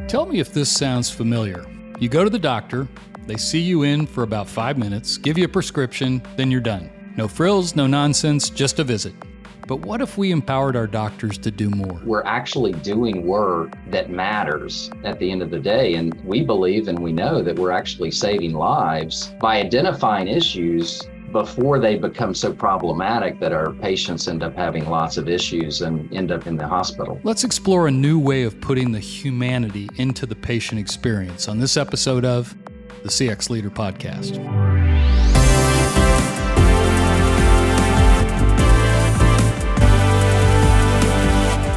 Tell me if this sounds familiar. You go to the doctor, they see you in for about 5 minutes, give you a prescription, then you're done. No frills, no nonsense, just a visit. But what if we empowered our doctors to do more? We're actually doing work that matters at the end of the day. And we believe and we know that we're actually saving lives by identifying issues before they become so problematic that our patients end up having lots of issues and end up in the hospital. Let's explore a new way of putting the humanity into the patient experience on this episode of the CX Leader Podcast.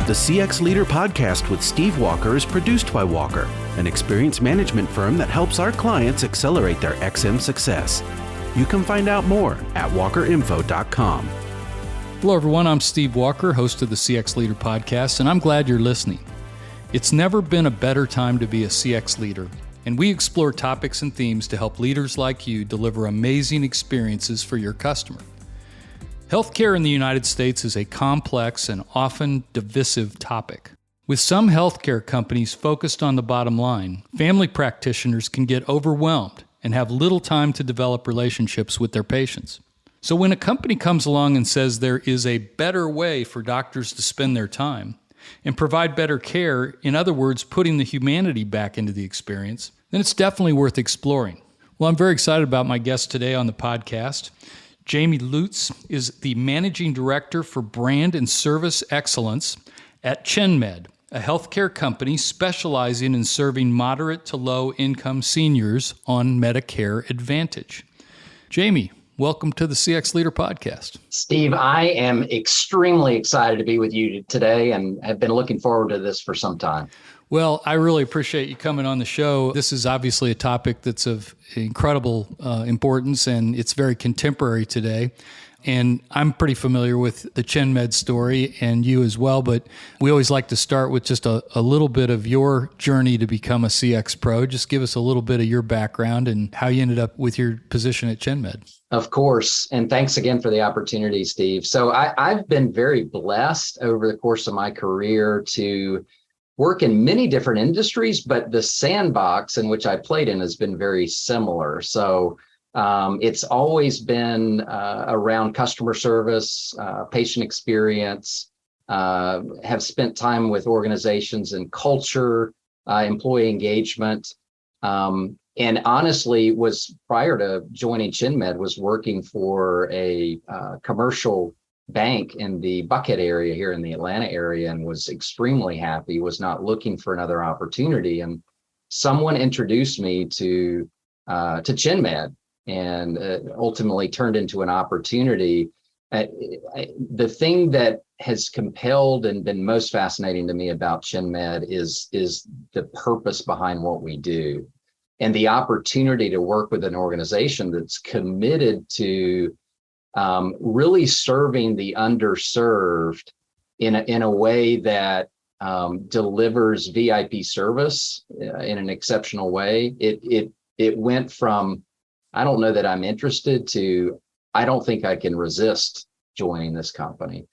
The CX Leader Podcast with Steve Walker is produced by Walker, an experience management firm that helps our clients accelerate their XM success. You can find out more at walkerinfo.com. Hello, everyone. I'm Steve Walker, host of the CX Leader Podcast, and I'm glad you're listening. It's never been a better time to be a CX leader, and we explore topics and themes to help leaders like you deliver amazing experiences for your customer. Healthcare in the United States is a complex and often divisive topic. With some healthcare companies focused on the bottom line, family practitioners can get overwhelmed and have little time to develop relationships with their patients. So when a company comes along and says there is a better way for doctors to spend their time and provide better care, in other words, putting the humanity back into the experience, then it's definitely worth exploring. Well, I'm very excited about my guest today on the podcast. Jamey Lutz is the Managing Director for Brand and Service Excellence at ChenMed, a healthcare company specializing in serving moderate to low-income seniors on Medicare Advantage. Jamey, welcome to the CX Leader Podcast. Steve, I am extremely excited to be with you today and have been looking forward to this for some time. Well, I really appreciate you coming on the show. This is obviously a topic that's of incredible importance, and it's very contemporary today. And I'm pretty familiar with the ChenMed story, and you as well, but we always like to start with just a little bit of your journey to become a CX pro. Just give us a little bit of your background and how you ended up with your position at ChenMed. Of course, and thanks again for the opportunity, Steve. So I've been very blessed over the course of my career to work in many different industries, but the sandbox in which I played in has been very similar. So it's always been around customer service, patient experience, have spent time with organizations and culture, employee engagement, and honestly was prior to joining ChenMed was working for a commercial bank in the Buckhead area here in the Atlanta area and was extremely happy, was not looking for another opportunity. And someone introduced me to ChenMed and ultimately turned into an opportunity. The thing that has compelled and been most fascinating to me about ChenMed is the purpose behind what we do and the opportunity to work with an organization that's committed to really serving the underserved in a way that delivers VIP service in an exceptional way. It went from, I don't know that I'm interested to, I don't think I can resist joining this company.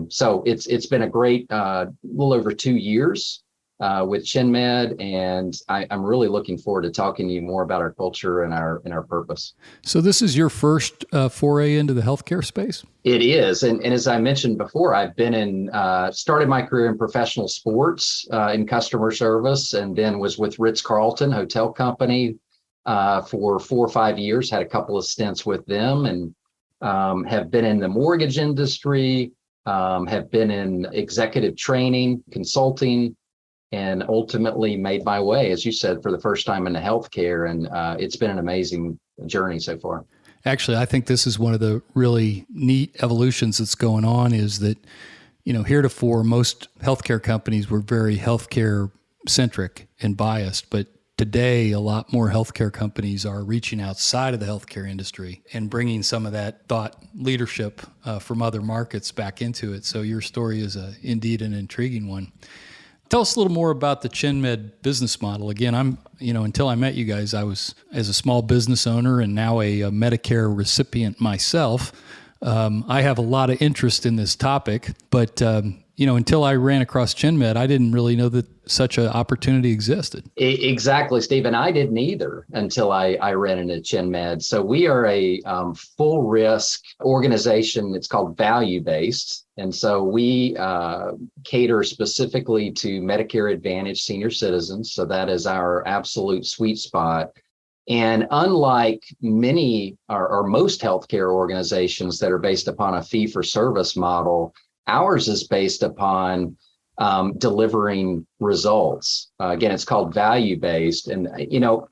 So it's been a great little over 2 years with ChenMed, and I'm really looking forward to talking to you more about our culture and our purpose. So this is your first foray into the healthcare space? It is, and as I mentioned before, I've been started my career in professional sports in customer service, and then was with Ritz-Carlton Hotel Company for 4 or 5 years, had a couple of stints with them, and have been in the mortgage industry, have been in executive training, consulting, and ultimately made my way, as you said, for the first time into healthcare. And it's been an amazing journey so far. Actually, I think this is one of the really neat evolutions that's going on is that, heretofore, most healthcare companies were very healthcare centric and biased, but today, a lot more healthcare companies are reaching outside of the healthcare industry and bringing some of that thought leadership from other markets back into it. So your story is indeed an intriguing one. Tell us a little more about the ChenMed business model. Again, until I met you guys, I was as a small business owner and now a Medicare recipient myself. I have a lot of interest in this topic, but until I ran across ChenMed, I didn't really know that such an opportunity existed. Exactly, Steve. And I didn't either until I ran into ChenMed. So we are a full risk organization. It's called value-based. And so we cater specifically to Medicare Advantage senior citizens. So that is our absolute sweet spot. And unlike many or most healthcare organizations that are based upon a fee-for-service model, ours is based upon delivering results. Again, it's called value-based. And,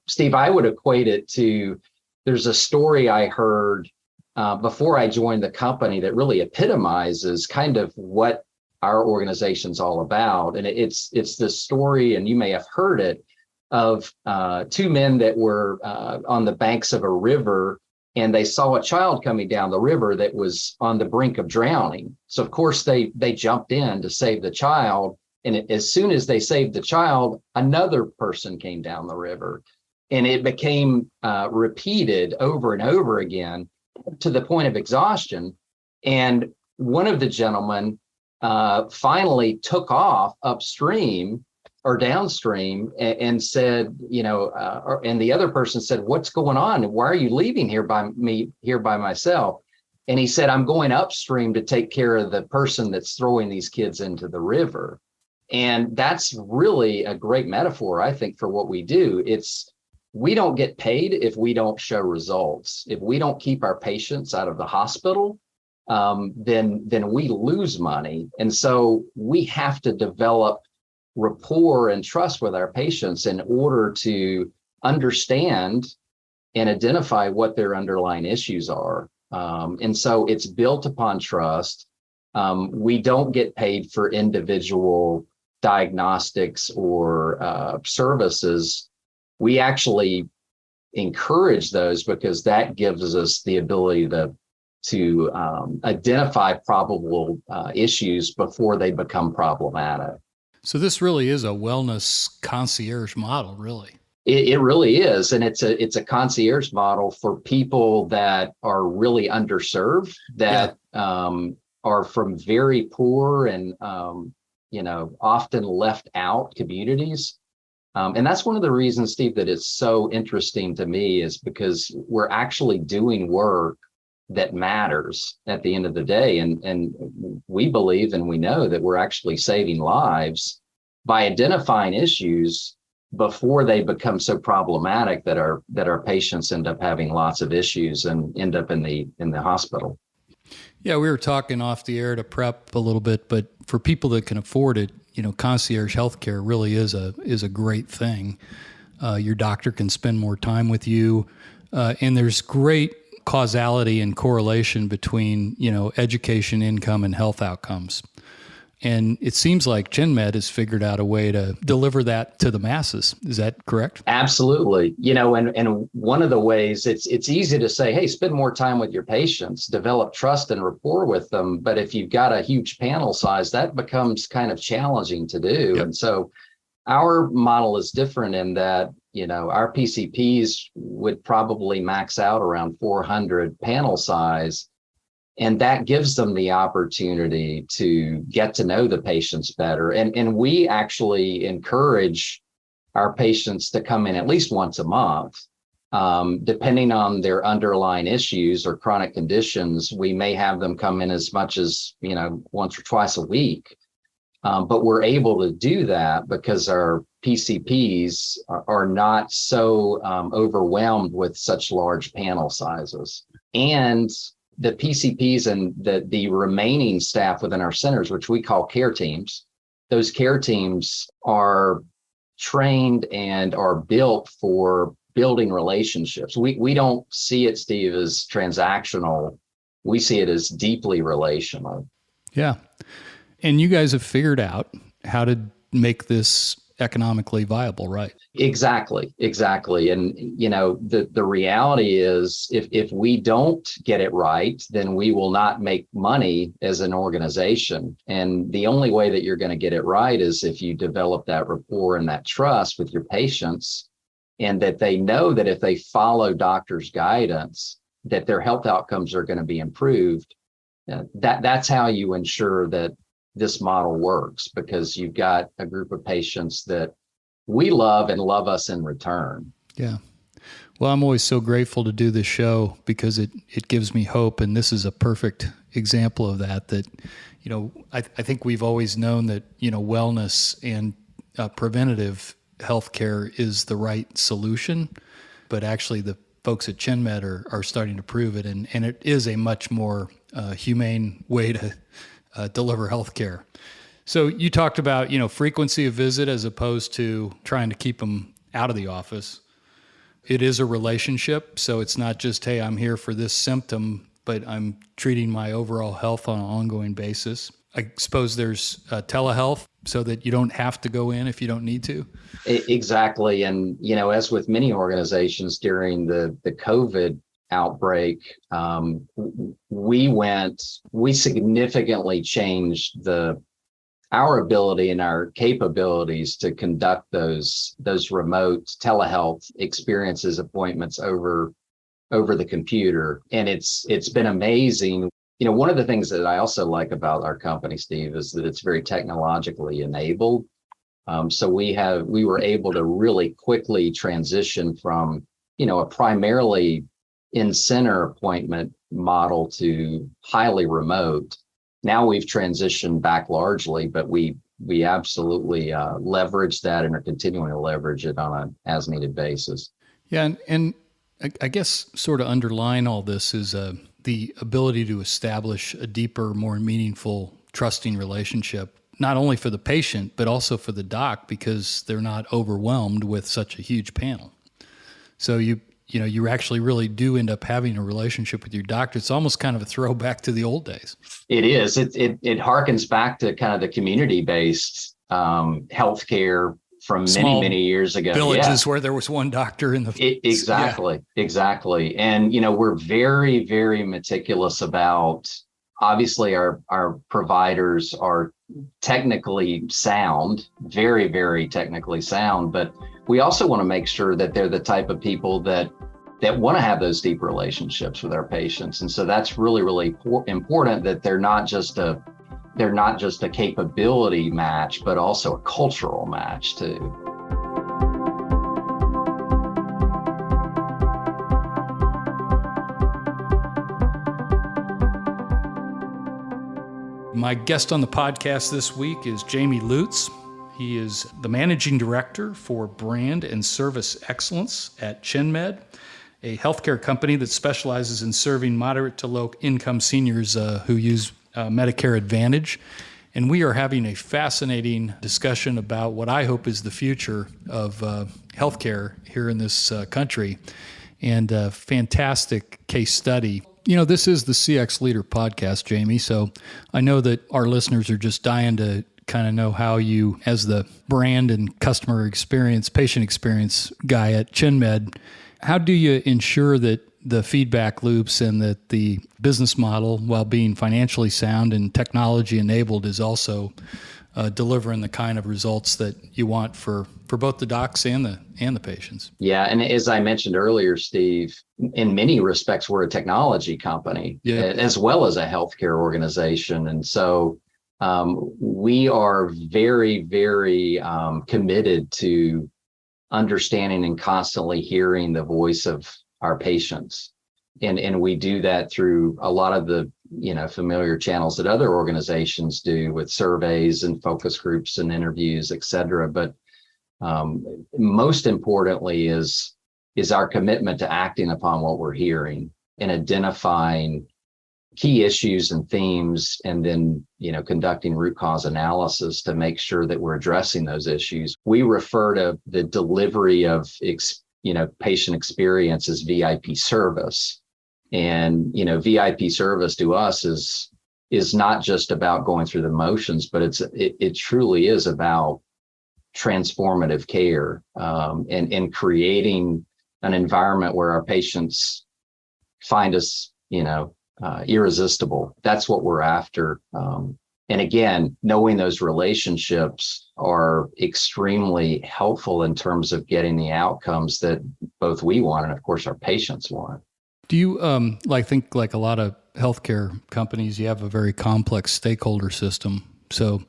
Steve, I would equate it to, there's a story I heard before I joined the company that really epitomizes kind of what our organization's all about. And it's this story, and you may have heard it, of two men that were on the banks of a river, and they saw a child coming down the river that was on the brink of drowning. So of course they jumped in to save the child. And as soon as they saved the child, another person came down the river, and it became repeated over and over again to the point of exhaustion. And one of the gentlemen finally took off upstream or downstream and said, and the other person said, "What's going on? Why are you leaving here by myself?" And he said, "I'm going upstream to take care of the person that's throwing these kids into the river." And that's really a great metaphor, I think, for what we do. We don't get paid if we don't show results. If we don't keep our patients out of the hospital, then we lose money. And so we have to develop rapport and trust with our patients in order to understand and identify what their underlying issues are. And so it's built upon trust. We don't get paid for individual diagnostics or services. We actually encourage those because that gives us the ability to identify probable issues before they become problematic. So this really is a wellness concierge model, really. It really is. And it's a concierge model for people that are really underserved, that are from very poor and, often left out communities. And that's one of the reasons, Steve, that it's so interesting to me, is because we're actually doing work that matters at the end of the day. And we believe and we know that we're actually saving lives by identifying issues before they become so problematic that our patients end up having lots of issues and end up in the hospital. Yeah, we were talking off the air to prep a little bit, but for people that can afford it, concierge healthcare really is a great thing. Your doctor can spend more time with you, and there's great causality and correlation between, education, income, and health outcomes. And it seems like ChenMed has figured out a way to deliver that to the masses. Is that correct? Absolutely. And one of the ways, it's easy to say, hey, spend more time with your patients, develop trust and rapport with them. But if you've got a huge panel size, that becomes kind of challenging to do. Yep. And so our model is different in that, our PCPs would probably max out around 400 panel size. And that gives them the opportunity to get to know the patients better. And we actually encourage our patients to come in at least once a month. Depending on their underlying issues or chronic conditions, we may have them come in as much as, once or twice a week. But we're able to do that because our PCPs are not so overwhelmed with such large panel sizes. And the PCPs and the remaining staff within our centers, which we call care teams, those care teams are trained and are built for building relationships. We don't see it, Steve, as transactional. We see it as deeply relational. Yeah. And you guys have figured out how to make this economically viable, right? Exactly. And, the reality is if we don't get it right, then we will not make money as an organization. And the only way that you're going to get it right is if you develop that rapport and that trust with your patients, and that they know that if they follow doctors' guidance, that their health outcomes are going to be improved. That's how you ensure that this model works, because you've got a group of patients that we love and love us in return. Yeah. Well, I'm always so grateful to do this show because it gives me hope. And this is a perfect example of that, I think we've always known that, wellness and preventative healthcare is the right solution, but actually the folks at ChenMed are starting to prove it. And it is a much more humane way to deliver healthcare. So you talked about, frequency of visit as opposed to trying to keep them out of the office. It is a relationship. So it's not just, hey, I'm here for this symptom, but I'm treating my overall health on an ongoing basis. I suppose there's telehealth so that you don't have to go in if you don't need to. Exactly. And, as with many organizations during the COVID outbreak, we significantly changed our ability and our capabilities to conduct those remote telehealth experiences, appointments over the computer. And it's been amazing. One of the things that I also like about our company, Steve, is that it's very technologically enabled. So we were able to really quickly transition from, a primarily in-center appointment model to highly remote. Now we've transitioned back largely, but we absolutely leverage that and are continuing to leverage it on an as-needed basis. Yeah, and I guess sort of underlying all this is the ability to establish a deeper, more meaningful, trusting relationship, not only for the patient, but also for the doc, because they're not overwhelmed with such a huge panel. So you actually really do end up having a relationship with your doctor. It's almost kind of a throwback to the old days. It is. It harkens back to kind of the community-based healthcare from many years ago. Villages where there was one doctor in the Exactly. And we're very, very meticulous about, obviously our providers are technically sound, very, very technically sound, but we also want to make sure that they're the type of people that want to have those deep relationships with our patients. And so that's really, really important, that they're not just a capability match, but also a cultural match too. My guest on the podcast this week is Jamey Lutz. He is the Managing Director for Brand and Service Excellence at ChenMed, a healthcare company that specializes in serving moderate to low income seniors who use Medicare Advantage. And we are having a fascinating discussion about what I hope is the future of healthcare here in this country, and a fantastic case study. This is the CX Leader podcast, Jamey, so I know that our listeners are just dying to kind of know how you, as the brand and customer experience, patient experience guy at ChenMed, how do you ensure that the feedback loops and that the business model, while being financially sound and technology enabled, is also delivering the kind of results that you want for both the docs and the patients? Yeah, and as I mentioned earlier, Steve, in many respects, we're a technology company as well as a healthcare organization. And so we are very, very committed to understanding and constantly hearing the voice of our patients. And we do that through a lot of the familiar channels that other organizations do, with surveys and focus groups and interviews, et cetera. But most importantly is our commitment to acting upon what we're hearing and identifying key issues and themes, and then conducting root cause analysis to make sure that we're addressing those issues. We refer to the delivery of patient experience as VIP service. And VIP service to us is not just about going through the motions, but it truly is about transformative care, and creating an environment where our patients find us irresistible. That's what we're after. And again, knowing those relationships are extremely helpful in terms of getting the outcomes that both we want and, of course, our patients want. Do you think like a lot of healthcare companies, you have a very complex stakeholder system So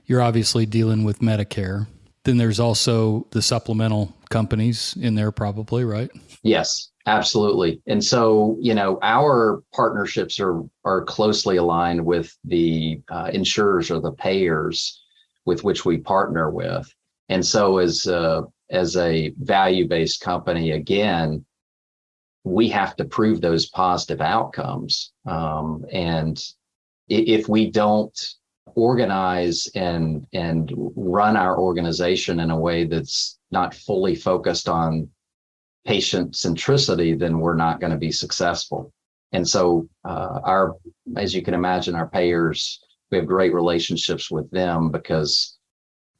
you're obviously dealing with Medicare. Then there's also the supplemental companies in there probably, right? Yes, absolutely. And so, our partnerships are closely aligned with the insurers or the payers with which we partner with. And so as a value-based company, again, we have to prove those positive outcomes. And if we don't organize and run our organization in a way that's not fully focused on patient centricity, then we're not going to be successful. And so as you can imagine, our payers, we have great relationships with them because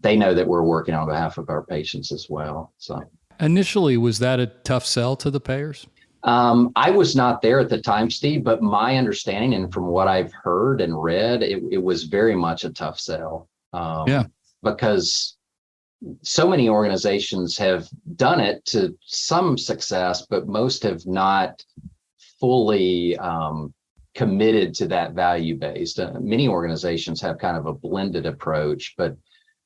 they know that we're working on behalf of our patients as well. So initially, was that a tough sell to the payers? I was not there at the time, Steve, but my understanding and from what I've heard and read, it was very much a tough sell. Because so many organizations have done it to some success, but most have not fully committed to that value-based. Many organizations have kind of a blended approach, but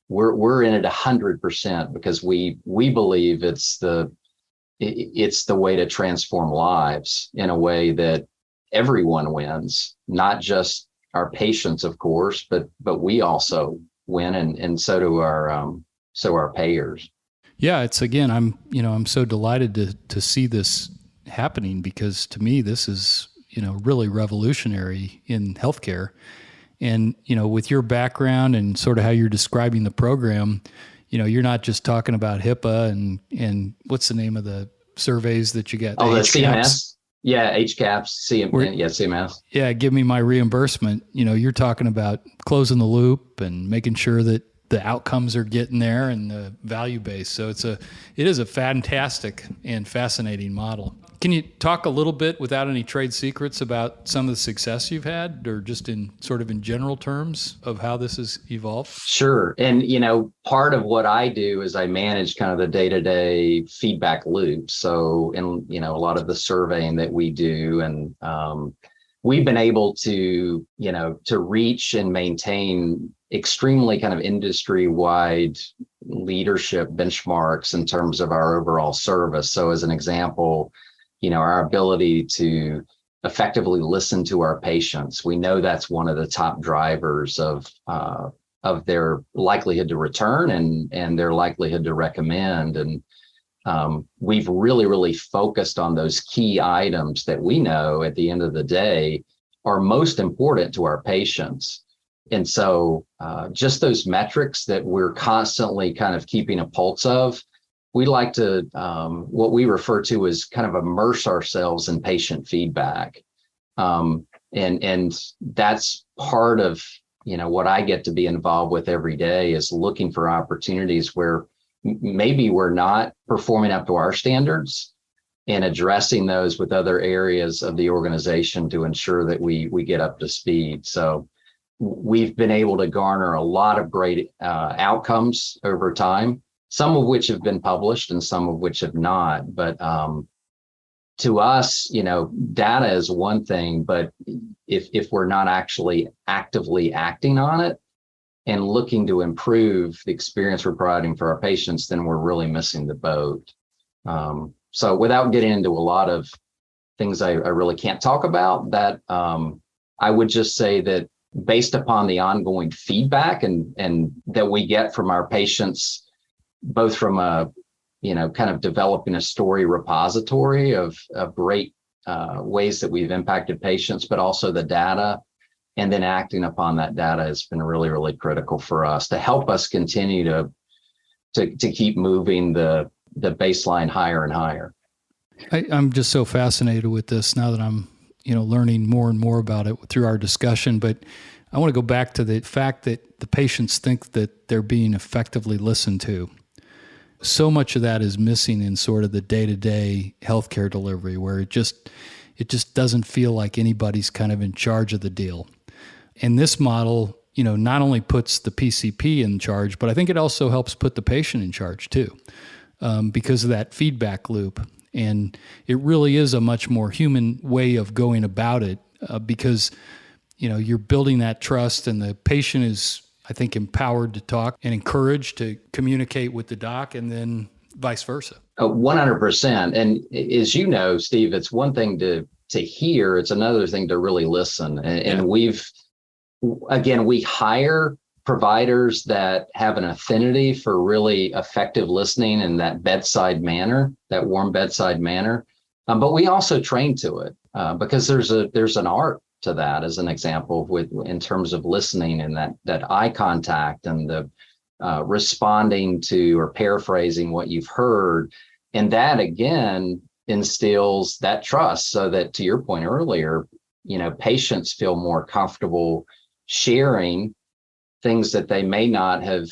we're in it 100% because we believe it's the way to transform lives in a way that everyone wins, not just our patients, of course, but we also win, and so do our payers. Yeah, it's again, I'm so delighted to see this happening because to me this is really revolutionary in healthcare, and with your background and sort of how you're describing the program. You're not just talking about HIPAA and what's the name of the surveys that you get? The CMS. Yeah, HCAPS, CMS. Yeah, give me my reimbursement. You're talking about closing the loop and making sure that the outcomes are getting there and the value base. So it is a fantastic and fascinating model. Can you talk a little bit without any trade secrets about some of the success you've had, or just in general terms of how this has evolved? Sure. And, part of what I do is I manage kind of the day-to-day feedback loop. So, a lot of the surveying that we do, and we've been able to reach and maintain extremely kind of industry-wide leadership benchmarks in terms of our overall service. So as an example, our ability to effectively listen to our patients. We know that's one of the top drivers of their likelihood to return and their likelihood to recommend. And we've really, really focused on those key items that we know at the end of the day are most important to our patients. And so just those metrics that we're constantly kind of keeping a pulse of, we like to, what we refer to as kind of immerse ourselves in patient feedback. And that's part of, what I get to be involved with every day is looking for opportunities where maybe we're not performing up to our standards and addressing those with other areas of the organization to ensure that we get up to speed. So we've been able to garner a lot of great outcomes over time, some of which have been published and some of which have not. But to us, data is one thing, but if we're not actually actively acting on it and looking to improve the experience we're providing for our patients, then we're really missing the boat. So without getting into a lot of things I really can't talk about, that I would just say that based upon the ongoing feedback and that we get from our patients, both from a kind of developing a story repository of great ways that we've impacted patients, but also the data, and then acting upon that data has been really, really critical for us to help us continue to keep moving the baseline higher and higher. I'm just so fascinated with this now that I'm learning more and more about it through our discussion. But I want to go back to the fact that the patients think that they're being effectively listened to. So much of that is missing in sort of the day-to-day healthcare delivery, where it just doesn't feel like anybody's kind of in charge of the deal. And this model, not only puts the PCP in charge, but I think it also helps put the patient in charge too, because of that feedback loop. And it really is a much more human way of going about it, because you're building that trust, and the patient is I think, empowered to talk and encouraged to communicate with the doc, and then vice versa. 100%. And as you know, Steve, it's one thing to hear, it's another thing to really listen. And we hire providers that have an affinity for really effective listening and that bedside manner, that warm bedside manner. But we also train to it because there's an art to that, as an example, in terms of listening and that eye contact and the responding to or paraphrasing what you've heard. And that again instills that trust, so that, to your point earlier, patients feel more comfortable sharing things that they may not have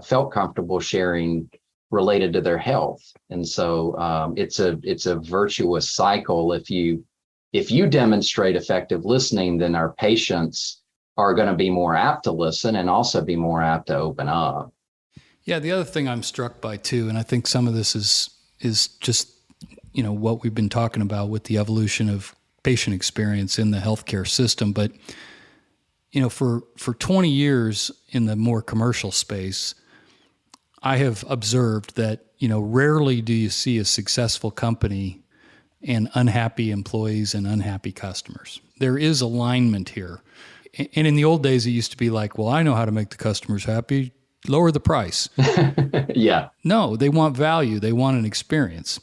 felt comfortable sharing related to their health. And so it's a virtuous cycle. If you demonstrate effective listening, then our patients are going to be more apt to listen and also be more apt to open up. Yeah, the other thing I'm struck by too, and I think some of this is just what we've been talking about with the evolution of patient experience in the healthcare system, but for 20 years in the more commercial space, I have observed that, rarely do you see a successful company and unhappy employees and unhappy customers. There is alignment here. And in the old days, it used to be like, well, I know how to make the customers happy, lower the price. Yeah. No, they want value. They want an experience.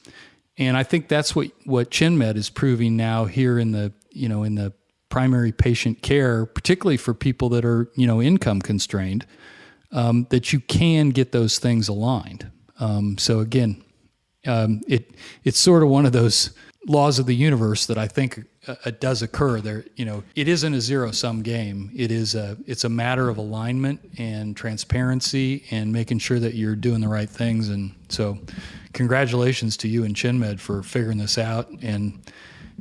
And I think that's what ChenMed is proving now here in the primary patient care, particularly for people that are, income constrained, that you can get those things aligned. So again, it's sort of one of those laws of the universe that I think does occur there. It isn't a zero-sum game. It's a matter of alignment and transparency and making sure that you're doing the right things. And so congratulations to you and ChenMed for figuring this out. And,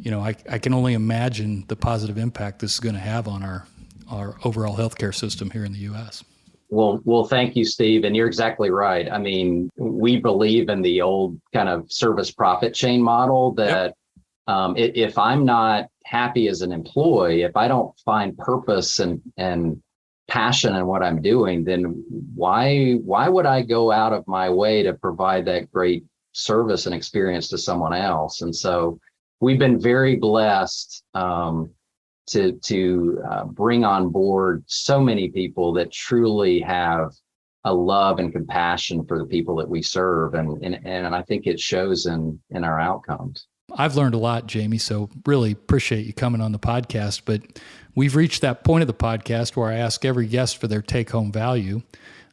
I can only imagine the positive impact this is going to have on our overall healthcare system here in the U.S. Well, thank you, Steve. And you're exactly right. I mean, we believe in the old kind of service profit chain model that if I'm not happy as an employee, if I don't find purpose and passion in what I'm doing, then why would I go out of my way to provide that great service and experience to someone else? And so we've been very blessed to bring on board so many people that truly have a love and compassion for the people that we serve, and I think it shows in our outcomes. I've learned a lot, Jamey, so really appreciate you coming on the podcast. But we've reached that point of the podcast where I ask every guest for their take-home value.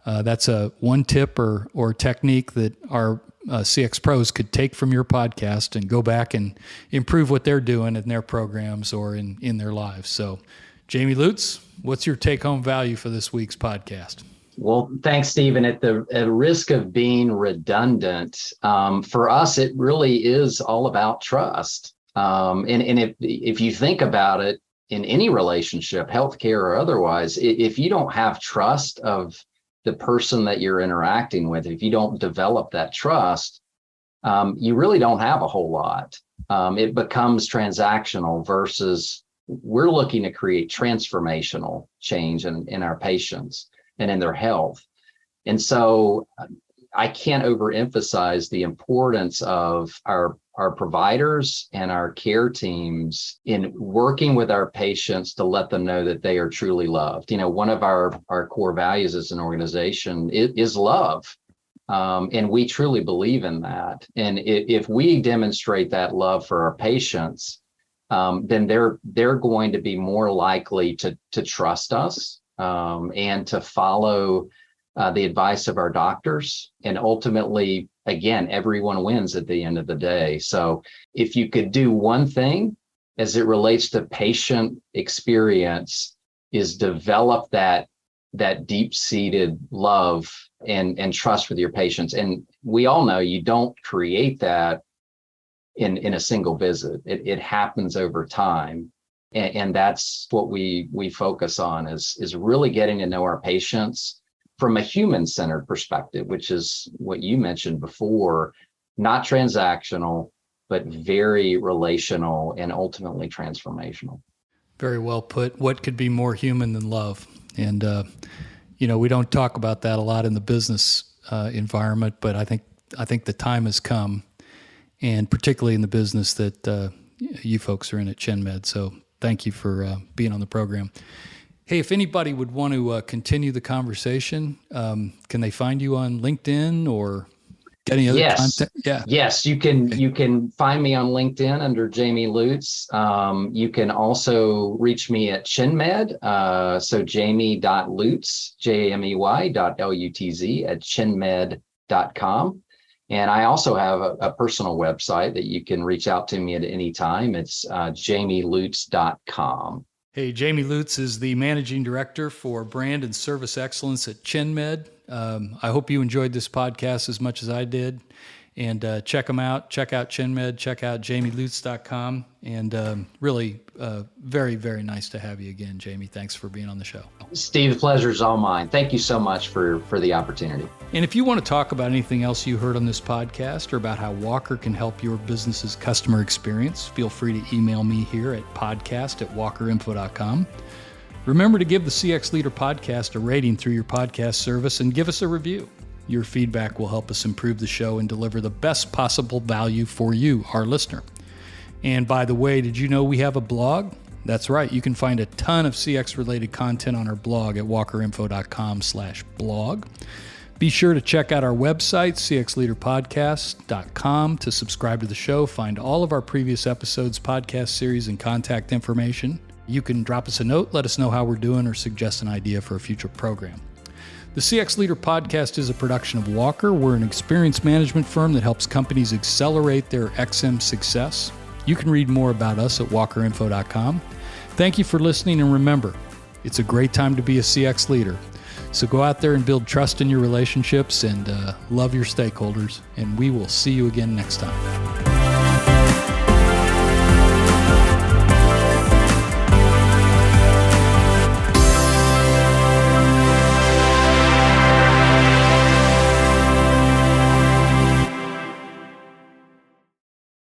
That's a one tip or technique that our CX pros could take from your podcast and go back and improve what they're doing in their programs or in their lives. So, Jamey Lutz, what's your take-home value for this week's podcast? Well, thanks, Stephen. At the risk of being redundant, for us, it really is all about trust. And if you think about it, in any relationship, healthcare or otherwise, if you don't have trust of the person that you're interacting with, if you don't develop that trust, you really don't have a whole lot. It becomes transactional versus we're looking to create transformational change in our patients and in their health. And so I can't overemphasize the importance of our providers and our care teams in working with our patients to let them know that they are truly loved. One of our core values as an organization is love. And we truly believe in that. And if we demonstrate that love for our patients, then they're going to be more likely to trust us and to follow the advice of our doctors. And ultimately, again, everyone wins at the end of the day. So if you could do one thing as it relates to patient experience, is develop that deep-seated love and trust with your patients. And we all know you don't create that in a single visit. It happens over time. And that's what we focus on is really getting to know our patients from a human-centered perspective, which is what you mentioned before, not transactional, but very relational and ultimately transformational. Very well put. What could be more human than love? And, we don't talk about that a lot in the business environment, but I think the time has come, and particularly in the business that you folks are in at ChenMed. So thank you for being on the program. Hey, if anybody would want to continue the conversation, can they find you on LinkedIn or any other content? Yeah. Yes, you can find me on LinkedIn under Jamey Lutz. You can also reach me at ChenMed. So Jamey.Lutz, JAMEY.LUTZ at ChenMed.com. And I also have a personal website that you can reach out to me at any time. It's JameyLutz.com. Hey, Jamey Lutz is the Managing Director for Brand and Service Excellence at ChenMed. I hope you enjoyed this podcast as much as I did. And check them out. Check out ChenMed. Check out JameyLutz.com. And really, very, very nice to have you again, Jamey. Thanks for being on the show. Steve, the pleasure is all mine. Thank you so much for the opportunity. And if you want to talk about anything else you heard on this podcast or about how Walker can help your business's customer experience, feel free to email me here at podcast@walkerinfo.com. Remember to give the CX Leader podcast a rating through your podcast service and give us a review. Your feedback will help us improve the show and deliver the best possible value for you, our listener. And by the way, did you know we have a blog? That's right. You can find a ton of CX-related content on our blog at walkerinfo.com/blog. Be sure to check out our website, cxleaderpodcast.com, to subscribe to the show, find all of our previous episodes, podcast series, and contact information. You can drop us a note, let us know how we're doing, or suggest an idea for a future program. The CX Leader Podcast is a production of Walker. We're an experience management firm that helps companies accelerate their XM success. You can read more about us at walkerinfo.com. Thank you for listening, and remember, it's a great time to be a CX leader. So go out there and build trust in your relationships and love your stakeholders, and we will see you again next time.